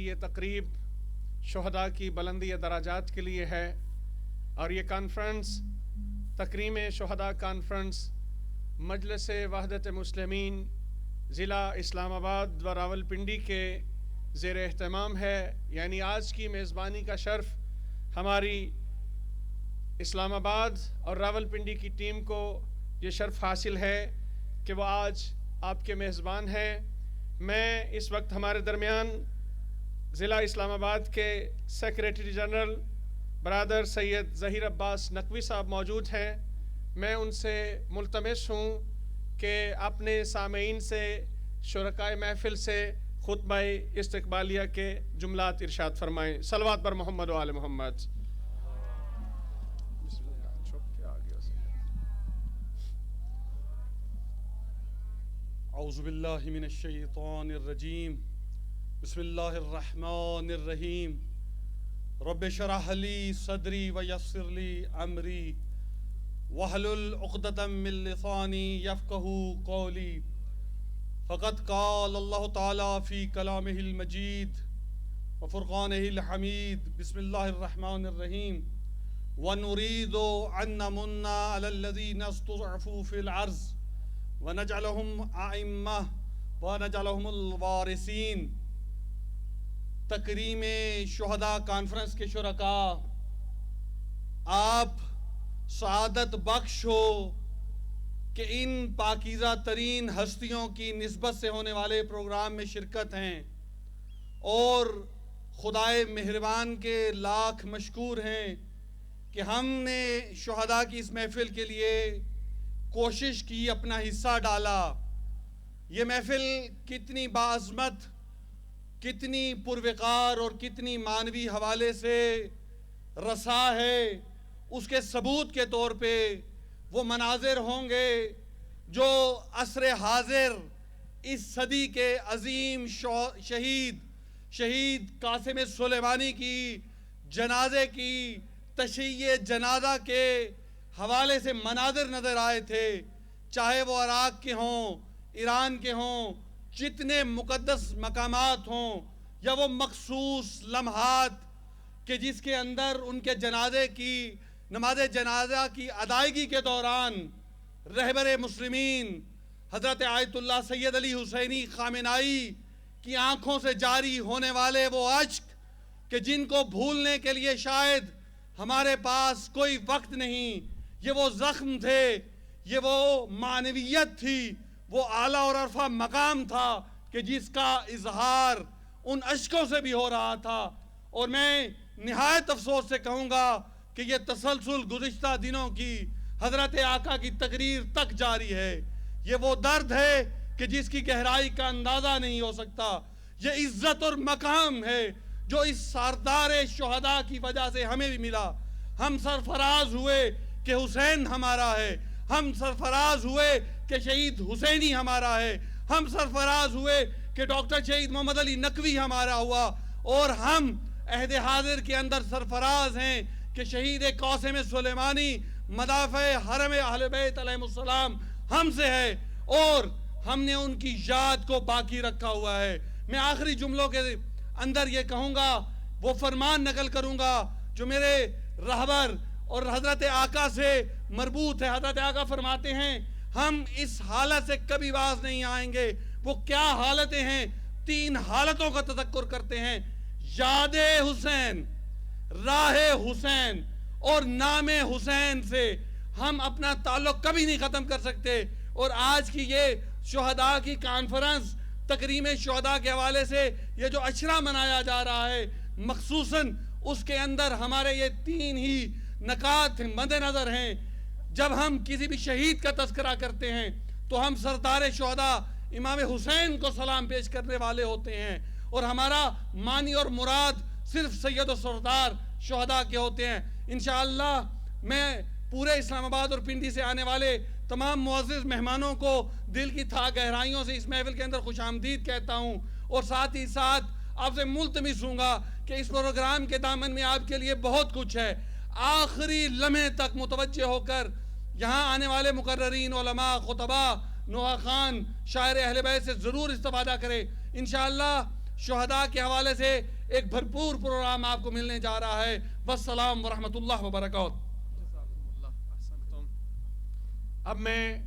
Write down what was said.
یہ تقریب شہداء کی بلندی دراجات کے لیے ہے، اور یہ کانفرنس تکریم شہداء کانفرنس مجلس وحدت مسلمین ضلع اسلام آباد و راولپنڈی کے زیر اہتمام ہے۔ یعنی آج کی میزبانی کا شرف ہماری اسلام آباد اور راولپنڈی کی ٹیم کو یہ شرف حاصل ہے کہ وہ آج آپ کے میزبان ہیں۔ میں اس وقت ہمارے درمیان ضلع اسلام آباد کے سیکریٹری جنرل برادر سید ظہیر عباس نقوی صاحب موجود ہیں۔ میں ان سے ملتمس ہوں کہ اپنے سامعین سے، شرکائے محفل سے خطبہ استقبالیہ کے جملات ارشاد فرمائیں۔ صلوات بر محمد و آل محمد۔ اعوذ باللہ من الشیطان الرجیم، بسم اللہ الرحمن الرحیم۔ رب اشرح لی صدری ویسر لی امری واحلل عقدۃ من لسانی یفقہوا قولی۔ فقد قال اللہ تعالی فی کلامہ المجید وفرقانہ الحمید، بسم اللہ الرحمن الرحیم۔ ونريد أن نمن على الذين استضعفوا في الأرض ونجعلهم أئمة ونجعلهم الوارثين۔ تکریم شہداء کانفرنس کے شرکاء، آپ سعادت بخش ہو کہ ان پاکیزہ ترین ہستیوں کی نسبت سے ہونے والے پروگرام میں شرکت ہیں، اور خدائے مہربان کے لاکھ مشکور ہیں کہ ہم نے شہداء کی اس محفل کے لیے کوشش کی، اپنا حصہ ڈالا۔ یہ محفل کتنی باعظمت، کتنی پروقار اور کتنی معنوی حوالے سے رسا ہے، اس کے ثبوت کے طور پہ وہ مناظر ہوں گے جو عصر حاضر اس صدی کے عظیم شہید قاسم سلیمانی کی جنازے کی تشییع جنازہ کے حوالے سے مناظر نظر آئے تھے، چاہے وہ عراق کے ہوں، ایران کے ہوں، جتنے مقدس مقامات ہوں، یا وہ مخصوص لمحات کہ جس کے اندر ان کے جنازے کی نماز جنازہ کی ادائیگی کے دوران رہبر مسلمین حضرت آیت اللہ سید علی حسینی خامنائی کی آنکھوں سے جاری ہونے والے وہ اشک کہ جن کو بھولنے کے لیے شاید ہمارے پاس کوئی وقت نہیں، یہ وہ زخم تھے، یہ وہ معنویت تھی، وہ اعلیٰ اور عرفہ مقام تھا کہ جس کا اظہار ان اشکوں سے بھی ہو رہا تھا۔ اور میں نہایت افسوس سے کہوں گا کہ یہ تسلسل گزشتہ دنوں کی حضرت آقا کی تقریر تک جاری ہے۔ یہ وہ درد ہے کہ جس کی گہرائی کا اندازہ نہیں ہو سکتا۔ یہ عزت اور مقام ہے جو اس سردار شہداء کی وجہ سے ہمیں بھی ملا۔ ہم سرفراز ہوئے کہ حسین ہمارا ہے، ہم سرفراز ہوئے کہ شہید حسینی ہمارا ہے، ہم سرفراز ہوئے کہ ڈاکٹر شہید محمد علی نقوی ہمارا ہوا، اور ہم عہد حاضر کے اندر سرفراز ہیں کہ شہید قاسم سلیمانی مدافع حرم اہل بیت علیہ السلام ہم سے ہے، اور ہم نے ان کی یاد کو باقی رکھا ہوا ہے۔ میں آخری جملوں کے اندر یہ کہوں گا، وہ فرمان نقل کروں گا جو میرے رہبر اور حضرت آقا سے مربوط ہے۔ حضرت آقا فرماتے ہیں ہم اس حالت سے کبھی باز نہیں آئیں گے۔ وہ کیا حالتیں ہیں؟ 3 حالتوں کا تذکر کرتے ہیں: یاد حسین، راہ حسین اور نام حسین سے ہم اپنا تعلق کبھی نہیں ختم کر سکتے۔ اور آج کی یہ شہداء کی کانفرنس تکریم شہداء کے حوالے سے یہ جو عشرہ منایا جا رہا ہے، مخصوصاً اس کے اندر ہمارے یہ 3 ہی نکات مد نظر ہیں۔ جب ہم کسی بھی شہید کا تذکرہ کرتے ہیں تو ہم سردار شہداء امام حسین کو سلام پیش کرنے والے ہوتے ہیں، اور ہمارا معنی اور مراد صرف سید و سردار شہداء کے ہوتے ہیں۔ انشاءاللہ میں پورے اسلام آباد اور پنڈی سے آنے والے تمام معزز مہمانوں کو دل کی گہرائیوں سے اس محفل کے اندر خوش آمدید کہتا ہوں، اور ساتھ ہی ساتھ آپ سے ملتمس ہوں گا کہ اس پروگرام کے دامن میں آپ کے لیے بہت کچھ ہے۔ آخری لمحے تک متوجہ ہو کر یہاں آنے والے مقررین، علماء، خطباء، نوحہ خان، شاعر اہل بیت سے ضرور استفادہ کریں۔ انشاءاللہ شہداء کے حوالے سے ایک بھرپور پروگرام آپ کو ملنے جا رہا ہے. والسلام ورحمۃ اللہ وبرکاتہ. اب میں